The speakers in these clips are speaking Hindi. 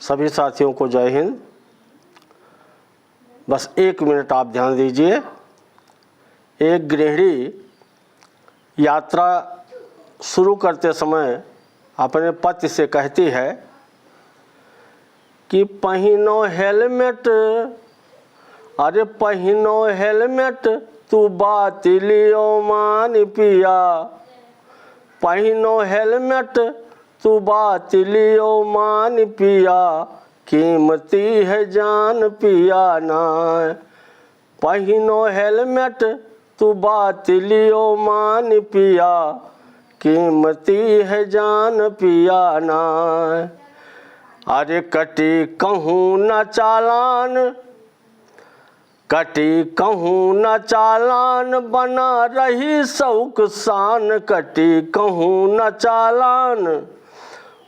सभी साथियों को जय हिंद। बस 1 मिनट आप ध्यान दीजिए। एक गृहिणी यात्रा शुरू करते समय अपने पति से कहती है कि पहिनो हेलमेट, अरे पहिनो हेलमेट, तू बात लियो मान पिया। पहिनो हेलमेट, तू बात लियो मान पिया, कीमती है जान पिया ना। पहिनो हेलमेट, तू बात लियो मान पिया, कीमती है जान पिया ना। अरे कटी कहूँ न चालान, कटी कहूँ न चालान, बना रही शौक शान। कटी कहूँ न चालान,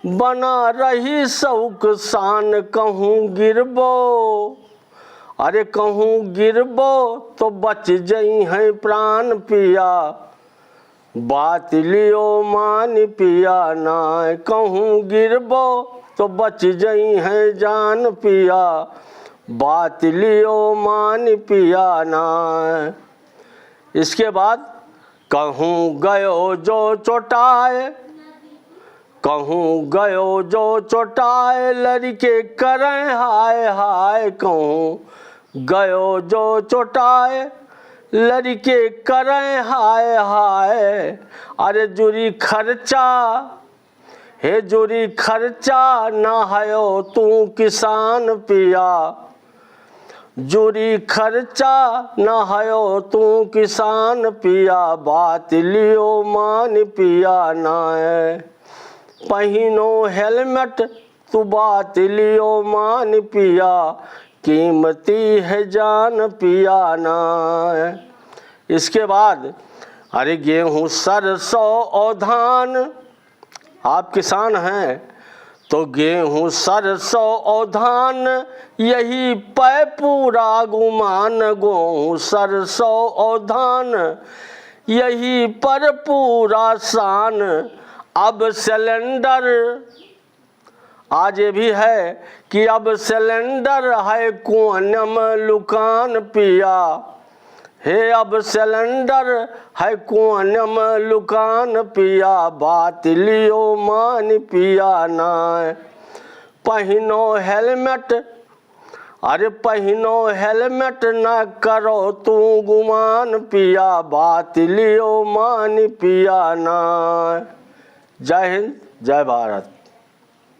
बना रही शौक शान। कहूँ गिरबो, अरे कहूँ गिरबो तो बच जई हैं प्राण पिया, बात लियो मान पिया ना। कहूँ गिरबो तो बच जई हैं जान पिया, बात लियो मान पिया ना। इसके बाद कहूँ गयो जो चोटाए, कहूँ गयो जो चोटाए, लड़के करें हाय हाय। कहूँ गयो जो चोटाए, लड़के करें हाय हाय। अरे जुरी खर्चा, हे जुरी खर्चा, ना हयो तू किसान पिया। जुरी खर्चा, ना हयो तू किसान पिया, बात लियो मान पिया ना। पहिनो हेलमेट, तू बात लियो मान पिया, कीमती है जान पिया ना। इसके बाद अरे गेहूँ सरसों और धान, आप किसान हैं तो गेहूँ सरसों और धान, यही पे पूरा गुमान। गेहूँ सरसों और धान, यही पर पूरा शान। अब सिलेंडर, आज ये भी है कि अब सिलेंडर है कोनम लुकान पिया। हे अब सिलेंडर है कोनम लुकान पिया, बात लियो मान पिया ना। पहिनो हेलमेट, अरे पहिनो हेलमेट, ना करो तू गुमान पिया, बात लियो मान पिया ना। जय हिंद, जय भारत।